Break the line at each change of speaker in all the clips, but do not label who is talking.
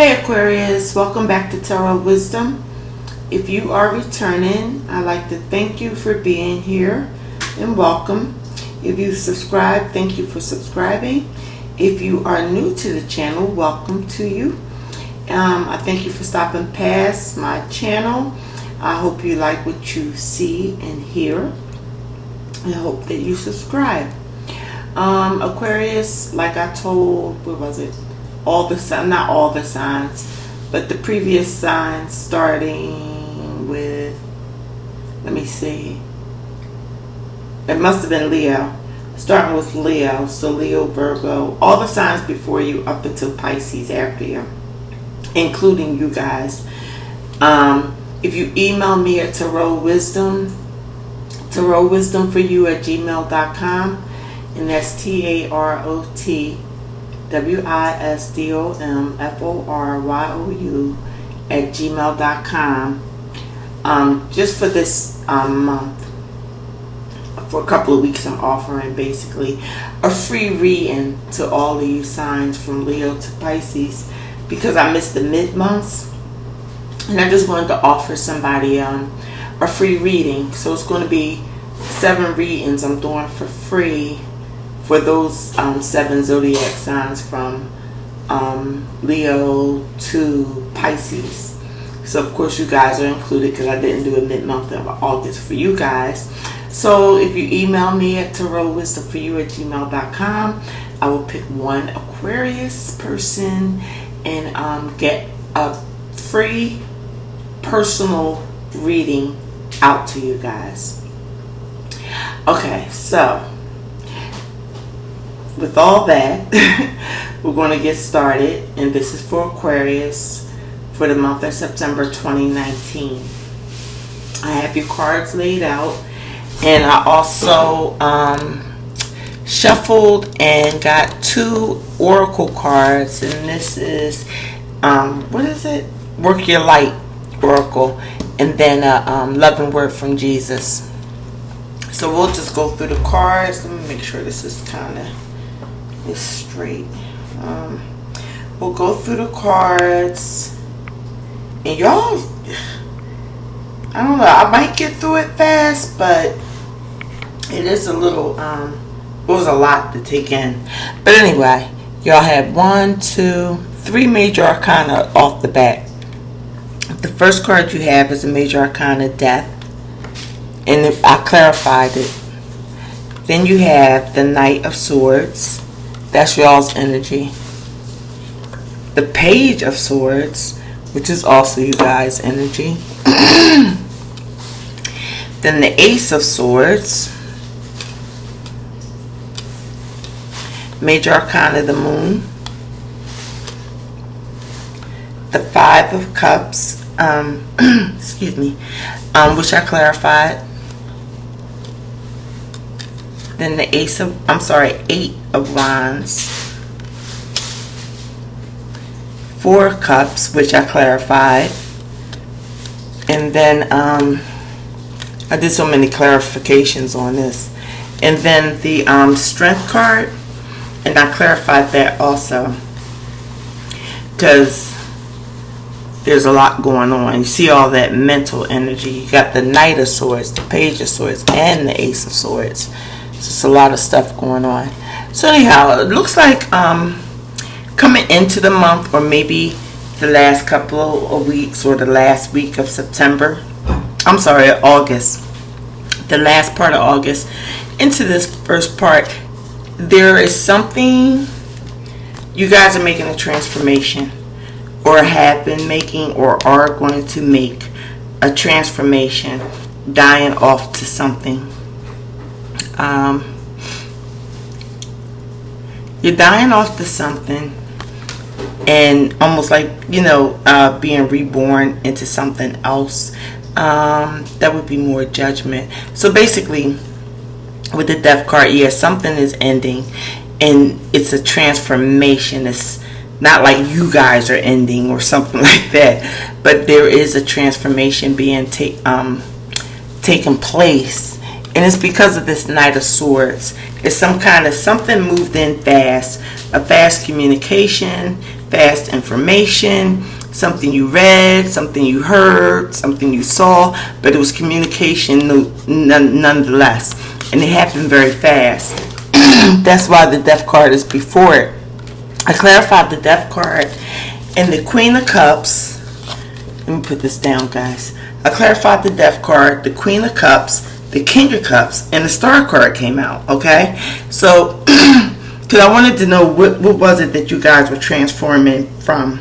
Hey Aquarius, welcome back to Tarot Wisdom. If you are returning, I'd like to thank you for being here and welcome. If you subscribe, thank you for subscribing. If you are new to the channel, welcome to you. I thank you for stopping past my channel. I hope you like what you see and hear. I hope that you subscribe. Aquarius, like I told, what was it? All the signs, not all the signs, but the previous signs starting with, let me see, it must have been Leo, starting with Leo, so Leo, Virgo, all the signs before you up until Pisces after you, including you guys. If you email me at tarotwisdomforyou@gmail.com, and that's tarotwisdomforyou@gmail.com. Just for this month, for a couple of weeks, I'm offering basically a free reading to all of you signs from Leo to Pisces, because I missed the mid-months, and I just wanted to offer somebody a free reading. So it's going to be 7 readings I'm doing for free for those 7 zodiac signs from Leo to Pisces. So of course you guys are included, because I didn't do a mid-month of August for you guys. So if you email me at tarotwisdomforyou@gmail.com, I will pick one Aquarius person and get a free personal reading out to you guys. Okay, so with all that, we're going to get started, and this is for Aquarius for the month of September 2019. I have your cards laid out, and I also shuffled and got 2 oracle cards, and this is what is it? Work Your Light oracle, and then a loving word from Jesus. So we'll just go through the cards. Let me make sure this is kind of straight. We'll go through the cards, and y'all, I don't know, I might get through it fast, but it is a little it was a lot to take in. But anyway, y'all have 1, 2, 3 major arcana off the bat. The first card you have is a major arcana, Death, and I clarified it. Then you have the Knight of Swords. That's y'all's energy. The Page of Swords, which is also you guys' energy. Then the Ace of Swords. Major Arcana, the Moon. The 5 of Cups. Excuse me. Which I clarified. Then the 8 of Wands, 4 of Cups, which I clarified, and then I did so many clarifications on this, and then the Strength card, and I clarified that also, because there's a lot going on. You see all that mental energy. You got the Knight of Swords, the Page of Swords, and the Ace of Swords. Just a lot of stuff going on. So anyhow, it looks like coming into the month, or maybe the last couple of weeks, or the last week of September, I'm sorry, August, the last part of August into this first part, there is something, you guys are making a transformation, or have been making, or are going to make a transformation, dying off to something. You're dying off to something, and almost like, you know, being reborn into something else. That would be more judgment. So basically, with the Death card, yeah, something is ending, and it's a transformation. It's not like you guys are ending or something like that, but there is a transformation being taking place. And it's because of this Knight of Swords. It's some kind of something moved in fast, a fast communication, fast information, something you read, something you heard, something you saw, but it was communication nonetheless, and it happened very fast. That's why the Death card is before it. I clarified the Death card and the Queen of Cups. Let me put this down, guys. I clarified the Death card, the Queen of Cups, the King of Cups, and the Star card came out. Okay, so because I wanted to know what was it that you guys were transforming from,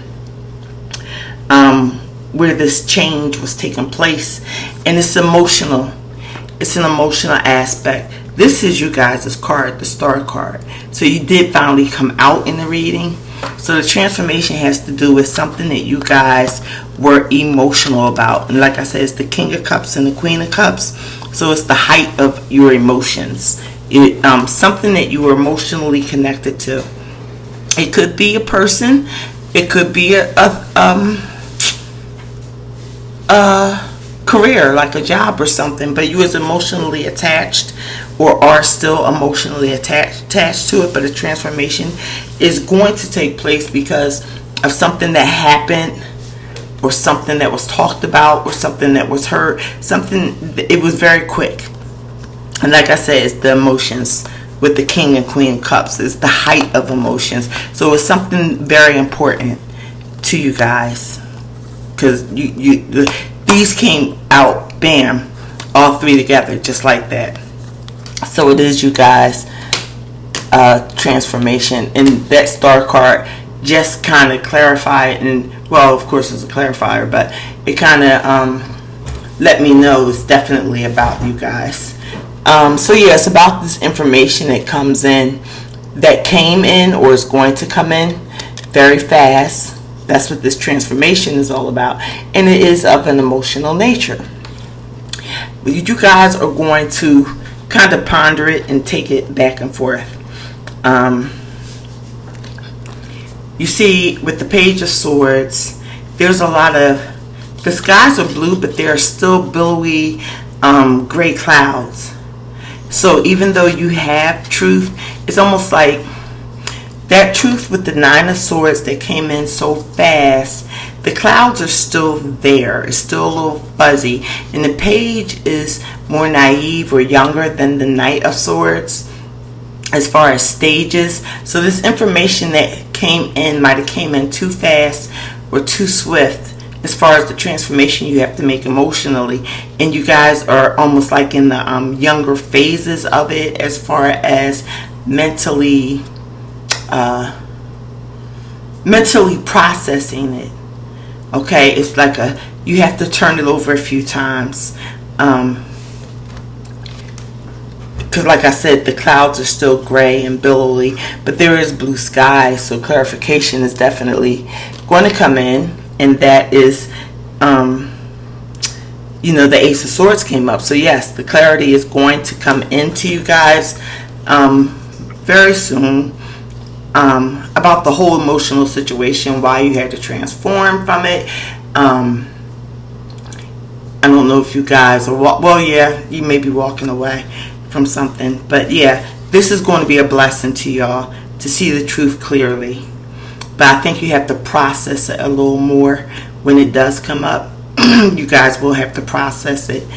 where this change was taking place, and it's emotional. It's an emotional aspect. This is you guys' card, the Star card. So you did finally come out in the reading. So the transformation has to do with something that you guys were emotional about. And like I said, it's the King of Cups and the Queen of Cups. So it's the height of your emotions. Something that you were emotionally connected to. It could be a person. It could be a career, like a job or something, but you was emotionally attached or are still emotionally attached to it. But a transformation is going to take place because of something that happened, or something that was talked about, or something that was heard. It was very quick. And like I said, it's the emotions with the King and Queen Cups. It's the height of emotions. So it's something very important to you guys, because these came out, bam, all three together, just like that. So it is you guys, transformation. And that Star card just kind of clarified, and well, of course it's a clarifier, but it kind of let me know it's definitely about you guys. So yeah, it's about this information that comes in, that came in or is going to come in very fast. That's what this transformation is all about, and it is of an emotional nature. You guys are going to kind of ponder it and take it back and forth. You see, with the Page of Swords, there's a lot of, the skies are blue, but there are still billowy gray clouds. So even though you have truth, it's almost like that truth with the Nine of Swords that came in so fast, the clouds are still there. It's still a little fuzzy. And the Page is more naive or younger than the Knight of Swords as far as stages. So this information that came in might have came in too fast or too swift as far as the transformation you have to make emotionally. And you guys are almost like in the younger phases of it as far as mentally processing it. Okay, it's like you have to turn it over a few times, because like I said, the clouds are still gray and billowy, but there is blue sky. So clarification is definitely going to come in, and that is the Ace of Swords came up. So yes, the clarity is going to come into you guys very soon, about the whole emotional situation, why you had to transform from it. I don't know if you guys are, well, yeah, you may be walking away from something, but yeah, this is going to be a blessing to y'all to see the truth clearly. But I think you have to process it a little more when it does come up. You guys will have to process it,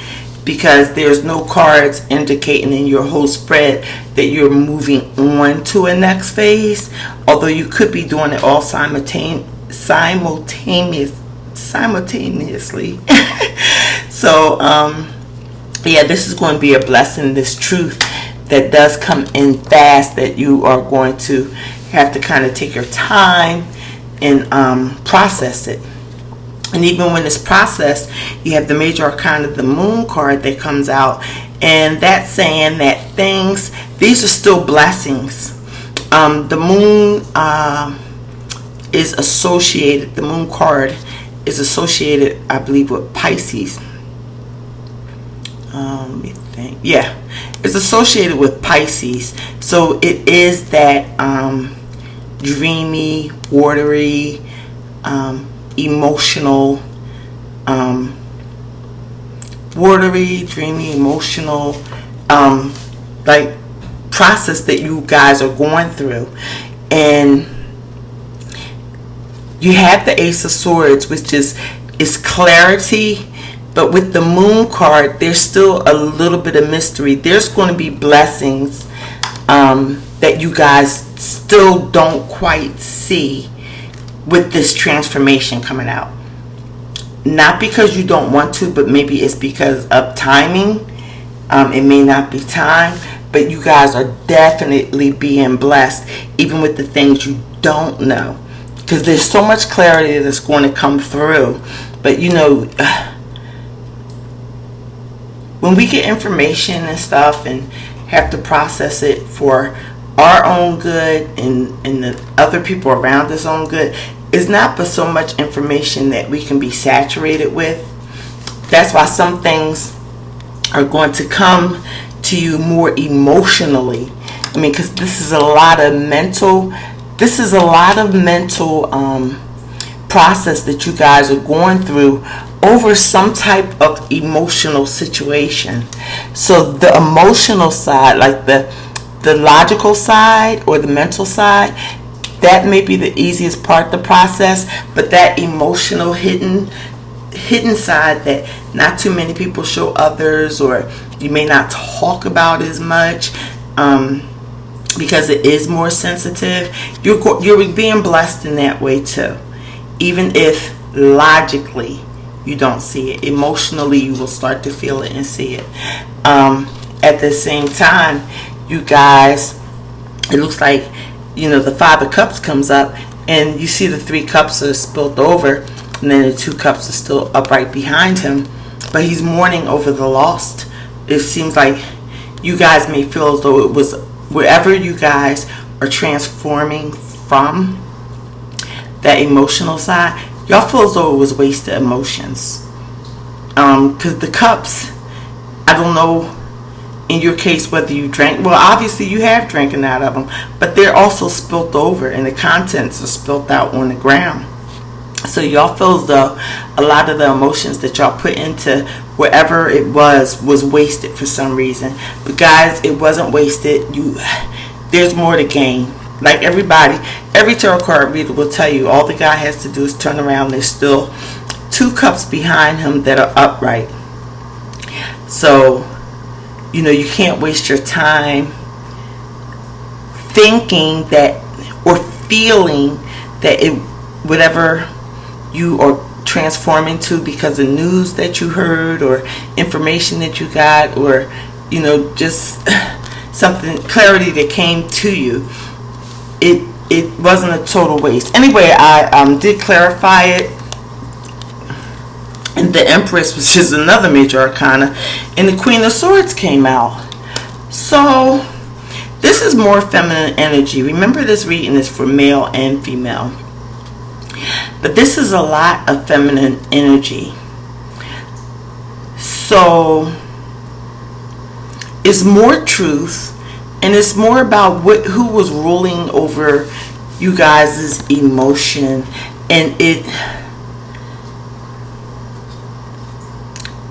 because there's no cards indicating in your whole spread that you're moving on to a next phase, although you could be doing it all simultaneously. So yeah, this is going to be a blessing, this truth that does come in fast, that you are going to have to kind of take your time and process it. And even when it's processed, you have the major arcana, the Moon card that comes out, and that's saying that these are still blessings. The Moon is associated, the Moon card is associated, I believe, with Pisces. Let me think. Yeah, it's associated with Pisces. So it is that dreamy, watery, emotional, dreamy, emotional, like process that you guys are going through. And you have the Ace of Swords, which is clarity. But with the Moon card, there's still a little bit of mystery. There's going to be blessings that you guys still don't quite see with this transformation coming out. Not because you don't want to, but maybe it's because of timing. It may not be time, but you guys are definitely being blessed, even with the things you don't know. Because there's so much clarity that's going to come through. But you know, when we get information and stuff and have to process it for our own good and the other people around us own good, it's not but so much information that we can be saturated with. That's why some things are going to come to you more emotionally. I mean, because this is a lot of mental process that you guys are going through over some type of emotional situation. So the emotional side, like the logical side or the mental side, that may be the easiest part of the process, but that emotional hidden side that not too many people show others, or you may not talk about as much because it is more sensitive. You're being blessed in that way too, even if logically you don't see it. Emotionally, you will start to feel it and see it. At the same time, you guys, it looks like, you know, the Five of Cups comes up, and you see the 3 cups are spilled over, and then the 2 cups are still upright behind him, but he's mourning over the lost. It seems like you guys may feel as though it was, wherever you guys are transforming from, that emotional side, y'all feel as though it was wasted emotions. Because the cups, I don't know in your case whether you drank, well, obviously you have drinking out of them, but they're also spilt over, and the contents are spilt out on the ground. So y'all feel as though a lot of the emotions that y'all put into wherever it was wasted for some reason. But guys, it wasn't wasted. There's more to gain. Like everybody, every tarot card reader will tell you, all the guy has to do is turn around. There's still 2 cups behind him that are upright. So, you know, you can't waste your time thinking that or feeling that whatever you are transforming to because of news that you heard or information that you got, or, you know, just something, clarity that came to you, it wasn't a total waste. Anyway, I did clarify it. And the Empress, which is another major arcana, and the Queen of Swords came out. So this is more feminine energy. Remember, this reading is for male and female, but this is a lot of feminine energy. So it's more truth, and it's more about who was ruling over you guys' emotion. And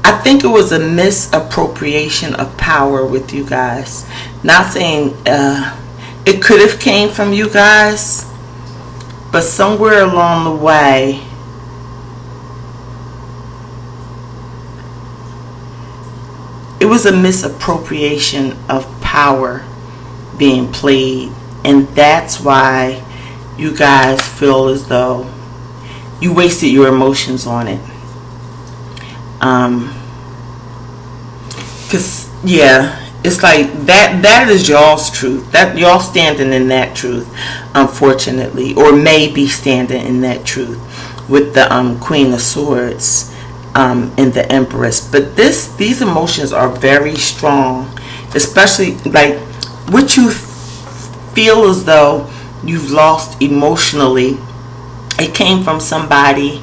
I think it was a misappropriation of power with you guys. Not saying it could have came from you guys, but somewhere along the way, it was a misappropriation of power being played, and that's why you guys feel as though you wasted your emotions on it. Cause yeah, it's like that is y'all's truth, that y'all standing in that truth, unfortunately, or may be standing in that truth with the Queen of Swords and the Empress. But these emotions are very strong, especially like what you feel as though you've lost emotionally. It came from somebody.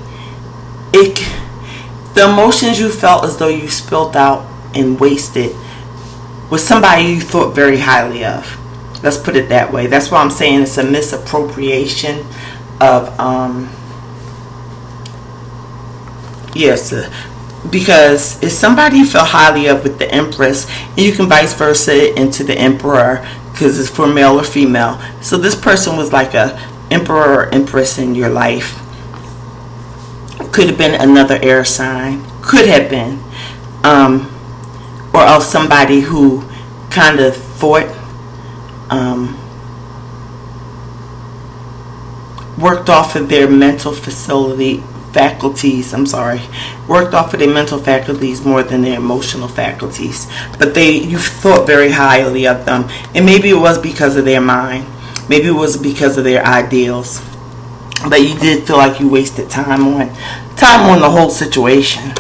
The emotions you felt as though you spilled out and wasted was somebody you thought very highly of. Let's put it that way. That's why I'm saying it's a misappropriation of yes, because if somebody you feel highly of with the Empress, and you can vice versa it into the Emperor, because it's for male or female. So this person was like a emperor or empress in your life, Could have been another air sign. Could have been. Or else somebody who kind of thought, worked off of their mental faculties, worked off of their mental faculties more than their emotional faculties. But you thought very highly of them. And maybe it was because of their mind. Maybe it was because of their ideals. But you did feel like you wasted time on the whole situation.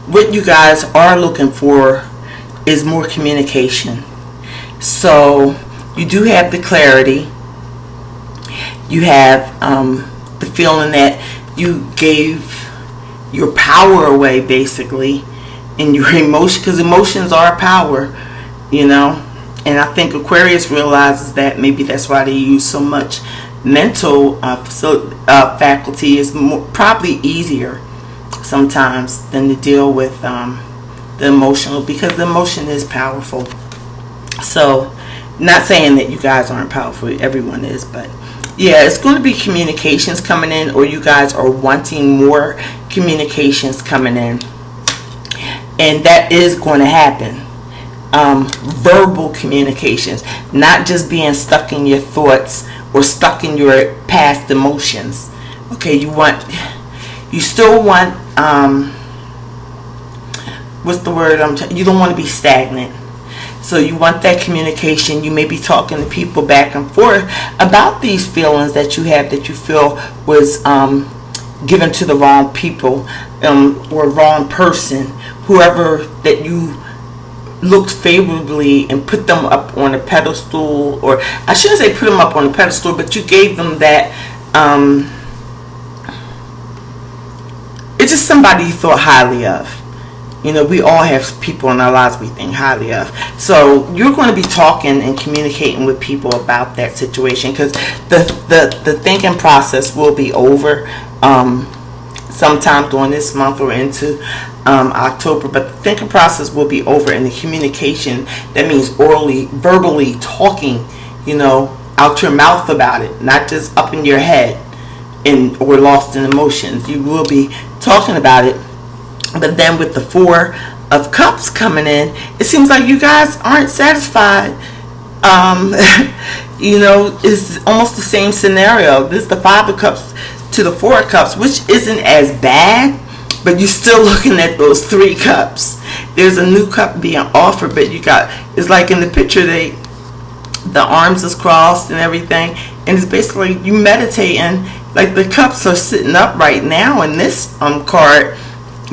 What you guys are looking for is more communication. So you do have the clarity. You have the feeling that you gave your power away, basically, in your emotion, because emotions are power, you know. And I think Aquarius realizes that. Maybe that's why they use so much mental faculty. Is probably easier sometimes than to deal with the emotional, because the emotion is powerful. So, not saying that you guys aren't powerful, everyone is, but yeah, it's going to be communications coming in, or you guys are wanting more communications coming in, and that is going to happen. Verbal communications, not just being stuck in your thoughts or stuck in your past emotions. Okay, you still want, what's the word? You don't want to be stagnant. So you want that communication. You may be talking to people back and forth about these feelings that you have, that you feel was given to the wrong people or wrong person, whoever that you looked favorably and put them up on a pedestal, or I shouldn't say put them up on a pedestal, but you gave them that, it's just somebody you thought highly of. You know, we all have people in our lives we think highly of. So you're going to be talking and communicating with people about that situation, because the thinking process will be over sometime during this month or into October. But the thinking process will be over, and the communication, that means orally, verbally talking, you know, out your mouth about it, not just up in your head or lost in emotions. You will be talking about it. But then with the Four of Cups coming in, it seems like you guys aren't satisfied. You know, it's almost the same scenario. This is the Five of Cups to the Four of Cups, which isn't as bad, but you're still looking at those 3 cups. There's a new cup being offered, but it's like in the picture, the arms is crossed and everything, and it's basically you meditating, like the cups are sitting up right now in this card.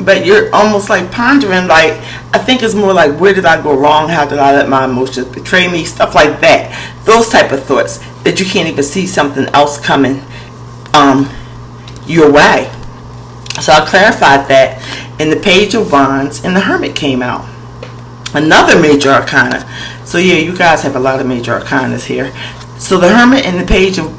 But you're almost like pondering, like, I think it's more like, where did I go wrong? How did I let my emotions betray me? Stuff like that. Those type of thoughts that you can't even see something else coming your way. So I clarified that. And the Page of Wands and the Hermit came out. Another major arcana. So yeah, you guys have a lot of major arcanas here. So the Hermit and the Page of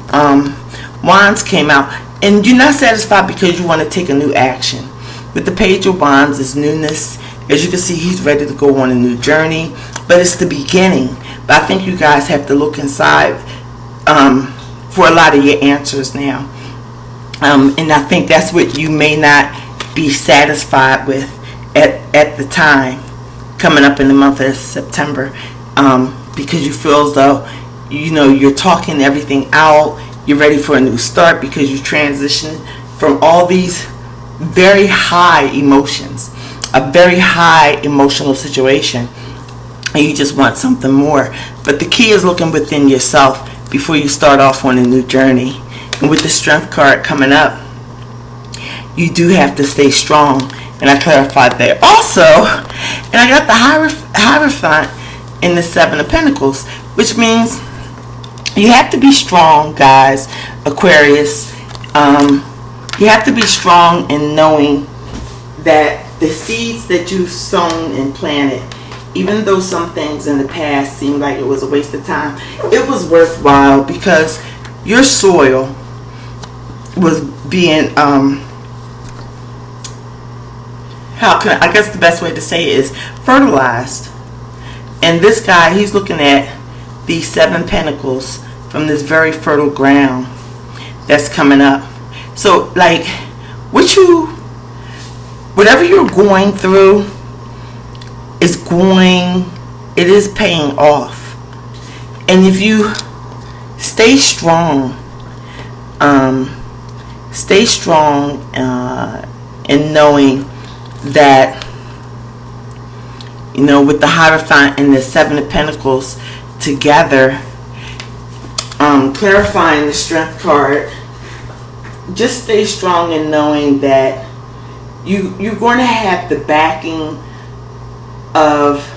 Wands came out. And you're not satisfied because you want to take a new action. With the Page of Wands is newness. As you can see, he's ready to go on a new journey. But it's the beginning. But I think you guys have to look inside for a lot of your answers now. And I think that's what you may not be satisfied with at the time coming up in the month of September. Because you feel as though, you know, you're talking everything out. You're ready for a new start because you transitioned from all these very high emotions, a very high emotional situation, and you just want something more. But the key is looking within yourself before you start off on a new journey. And with the Strength card coming up, you do have to stay strong, and I clarified that also. And I got the Hierophant in the Seven of Pentacles, which means you have to be strong, guys, Aquarius. You have to be strong in knowing that the seeds that you've sown and planted, even though some things in the past seemed like it was a waste of time, it was worthwhile because your soil was being, I guess the best way to say it is fertilized. And this guy, he's looking at these 7 pentacles from this very fertile ground that's coming up. So like whatever you're going through it is paying off. And if you stay strong, in knowing that, with the Hierophant and the Seven of Pentacles together, clarifying the Strength card, just stay strong in knowing that you're going to have the backing of,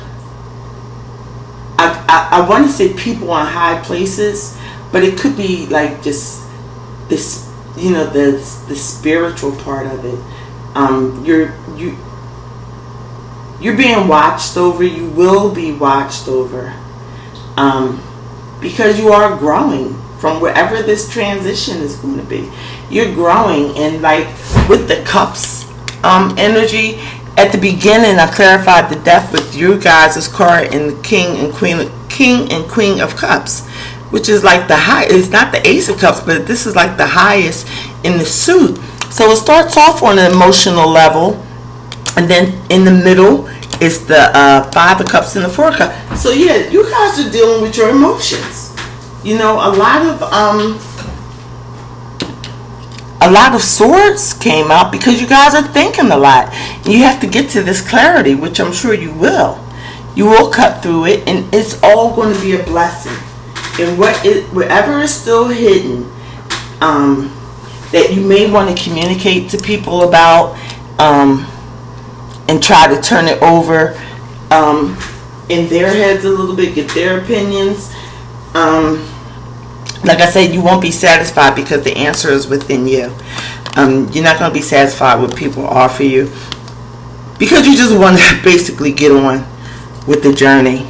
I want to say people on high places, but it could be like just this, the spiritual part of it. You're being watched over. You will be watched over, because you are growing from wherever this transition is going to be. You're growing, and like with the Cups energy at the beginning, I clarified the Death with you guys' card and the King and Queen of Cups, which is like the high. It's not the Ace of Cups, but this is like the highest in the suit. So it starts off on an emotional level, and then in the middle is the Five of Cups and the Four of Cups. So yeah, you guys are dealing with your emotions. A lot of swords came out because you guys are thinking a lot. And you have to get to this clarity, which I'm sure you will. You will cut through it, and it's all going to be a blessing. And whatever is still hidden, that you may want to communicate to people about, and try to turn it over in their heads a little bit, get their opinions. Like I said, you won't be satisfied because the answer is within you. You're not going to be satisfied with what people offer you because you just want to basically get on with the journey.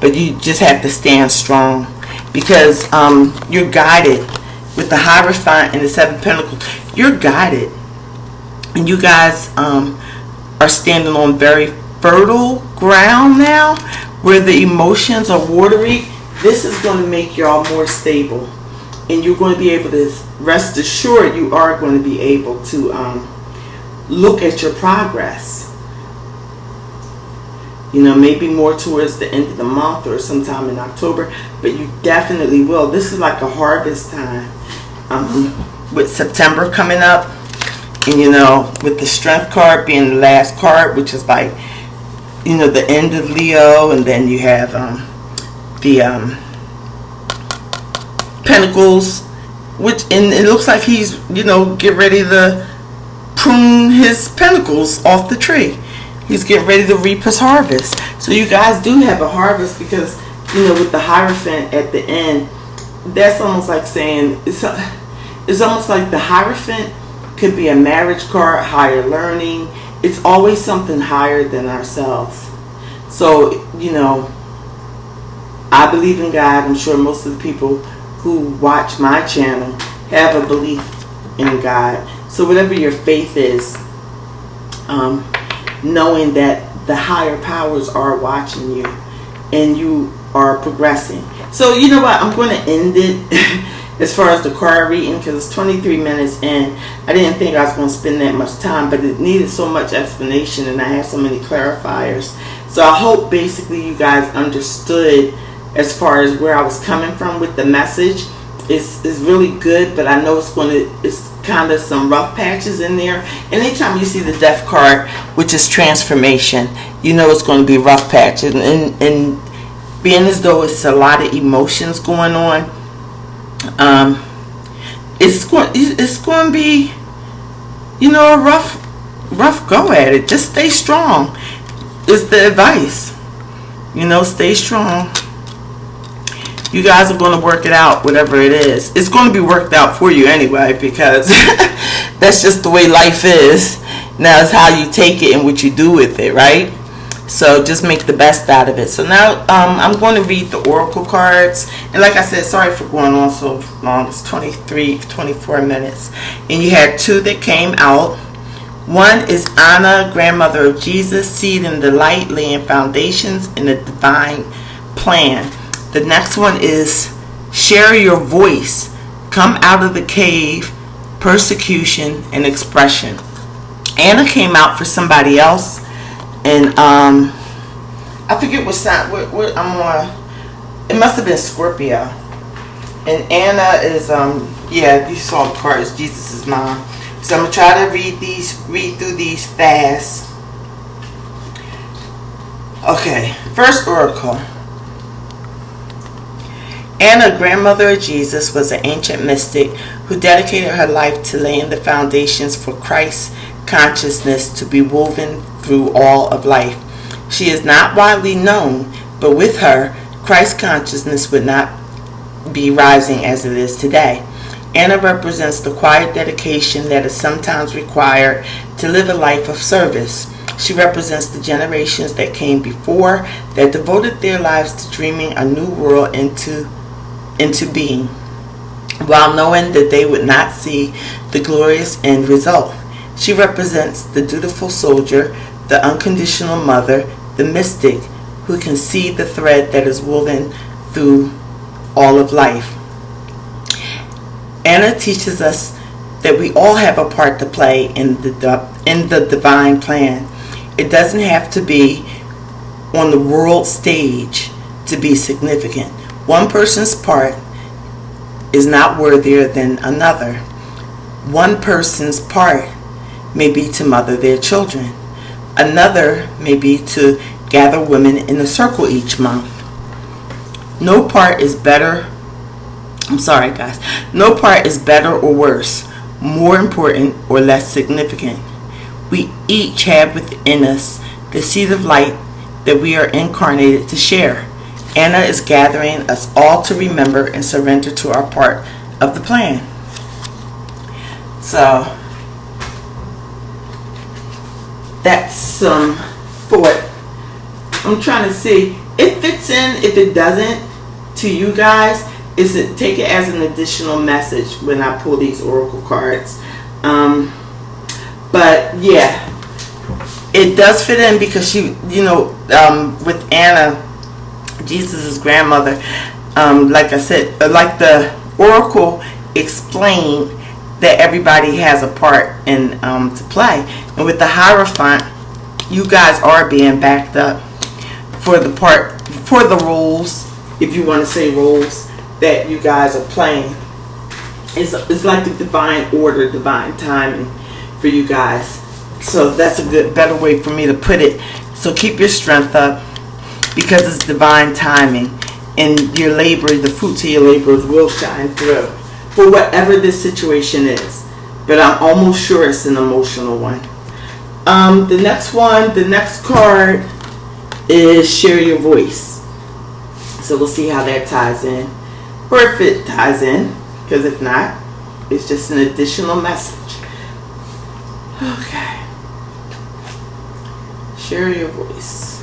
But you just have to stand strong because you're guided with the Hierophant and the Seven of Pentacles. You're guided, and you guys are standing on very fertile ground now where the emotions are watery. This is going to make y'all more stable, and you're going to be able to rest assured you are going to be able to look at your progress. Maybe more towards the end of the month or sometime in October, but you definitely will. This is like a harvest time with September coming up, and with the Strength card being the last card, which is like the end of Leo, and then you have the Pentacles, and it looks like he's get ready to prune his pentacles off the tree. He's getting ready to reap his harvest. So you guys do have a harvest because with the Hierophant at the end, that's almost like saying it's almost like the Hierophant could be a marriage card, higher learning. It's always something higher than ourselves. So I believe in God. I'm sure most of the people who watch my channel have a belief in God. So whatever your faith is, knowing that the higher powers are watching you and you are progressing. So you know what? I'm going to end it as far as the card reading because it's 23 minutes in. I didn't think I was going to spend that much time, but it needed so much explanation and I have so many clarifiers. So I hope basically you guys understood as far as where I was coming from with the message. It's really good, but I know it's kind of some rough patches in there. Anytime you see the Death card, which is transformation, it's going to be rough patches, and being as though it's a lot of emotions going on, it's going to be a rough go at it. Just stay strong is the advice. Stay strong. You guys are going to work it out, whatever it is. It's going to be worked out for you anyway, because that's just the way life is. Now it's how you take it and what you do with it, right? So just make the best out of it. So now I'm going to read the oracle cards. And like I said, sorry for going on so long. It's 24 minutes. And you had two that came out. One is Anna, grandmother of Jesus, seed in the light, laying foundations in the divine plan. The next one is share your voice. Come out of the cave persecution, and expression. Anna came out for somebody else, and I forget what sign. What I'm on. It must have been Scorpio. And Anna is yeah, you saw the cards. Jesus' mom. So I'm gonna try to read through these fast. Okay, first oracle. Anna, grandmother of Jesus, was an ancient mystic who dedicated her life to laying the foundations for Christ's consciousness to be woven through all of life. She is not widely known, but with her, Christ's consciousness would not be rising as it is today. Anna represents the quiet dedication that is sometimes required to live a life of service. She represents the generations that came before that devoted their lives to dreaming a new world into being, while knowing that they would not see the glorious end result. She represents the dutiful soldier, the unconditional mother, the mystic who can see the thread that is woven through all of life. Anna teaches us that we all have a part to play in the divine plan. It doesn't have to be on the world stage to be significant. One person's part is not worthier than another. One person's part may be to mother their children. Another may be to gather women in a circle each month. No part is better. No part is better or worse, more important or less significant. We each have within us the seed of light that we are incarnated to share. Anna is gathering us all to remember and surrender to our part of the plan. So that's some thought. I'm trying to see if it fits in. If it doesn't, to you guys, take it as an additional message when I pull these oracle cards. But yeah, it does fit in because she, with Anna, Jesus' grandmother, like I said, like the oracle explained that everybody has a part in to play. And with the Hierophant, you guys are being backed up for the roles, if you want to say roles, that you guys are playing. It's like the divine order, divine timing for you guys. So that's a better way for me to put it. So keep your strength up, because it's divine timing, and your labor, the fruits of your labors will shine through for whatever this situation is. But I'm almost sure it's an emotional one. The next card is Share Your Voice. So we'll see how that ties in, or if it ties in, because if not, it's just an additional message. Okay. Share your voice.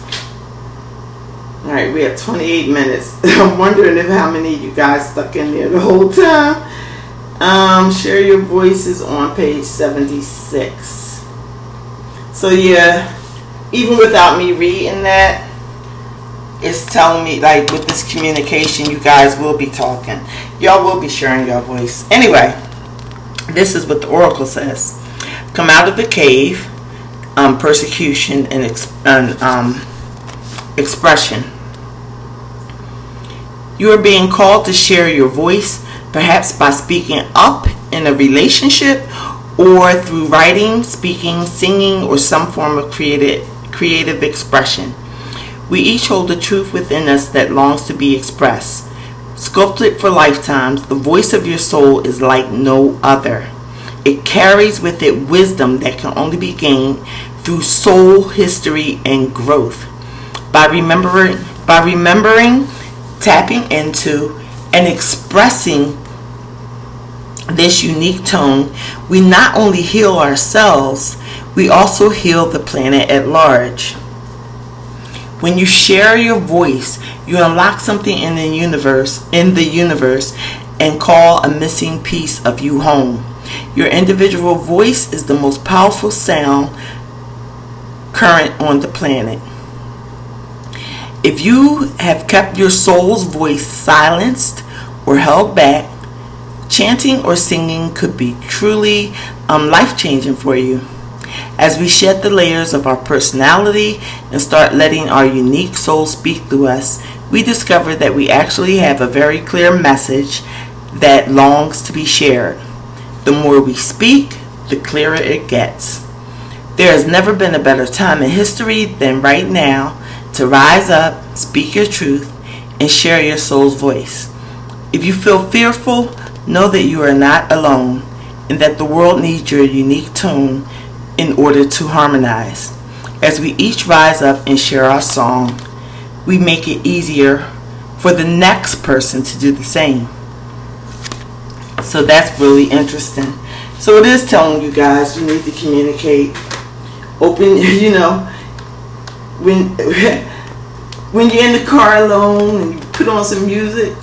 Alright, we have 28 minutes. I'm wondering if how many of you guys stuck in there the whole time. Share Your Voice is on page 76. So yeah, even without me reading that, it's telling me, like, with this communication, you guys will be talking. Y'all will be sharing your voice. Anyway, this is what the oracle says. Come out of the cave, persecution and expression. You are being called to share your voice, perhaps by speaking up in a relationship, or through writing, speaking, singing, or some form of creative expression. We each hold a truth within us that longs to be expressed. Sculpted for lifetimes, the voice of your soul is like no other. It carries with it wisdom that can only be gained through soul history and growth. By remembering, tapping into, and expressing this unique tone, we not only heal ourselves, we also heal the planet at large. When you share your voice, you unlock something in the universe, and call a missing piece of you home. Your individual voice is the most powerful sound current on the planet. If you have kept your soul's voice silenced or held back, Chanting or singing could be truly life-changing for you. As we shed the layers of our personality and start letting our unique soul speak through us, we discover that we actually have a very clear message that longs to be shared. The more we speak, the clearer it gets. There has never been a better time in history than right now to rise up, speak your truth, and share your soul's voice. If you feel fearful, know that you are not alone and that the world needs your unique tone in order to harmonize. As we each rise up and share our song, we make it easier for the next person to do the same. So that's really interesting. So it is telling you guys you need to communicate. Open, when you're in the car alone and you put on some music,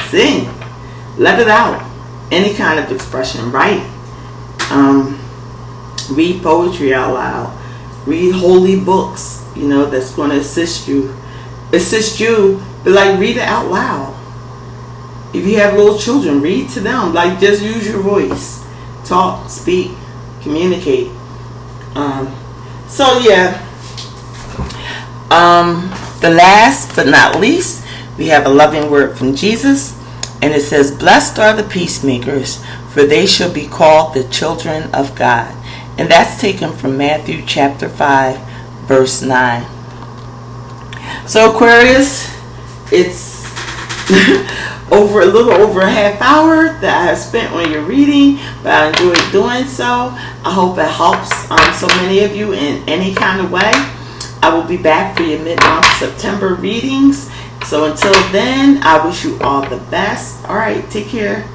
sing. Let it out. Any kind of expression, write. Read poetry out loud. Read holy books, that's going to assist you, but read it out loud. If you have little children, read to them. Just use your voice. Talk, speak, communicate. The last but not least, we have a loving word from Jesus, and it says, "Blessed are the peacemakers, for they shall be called the children of God." And that's taken from Matthew chapter 5, verse 9. So Aquarius, it's a little over a half hour that I have spent on your reading, but I enjoyed doing so. I hope it helps so many of you in any kind of way. I will be back for your mid-month September readings. So until then, I wish you all the best. All right, take care.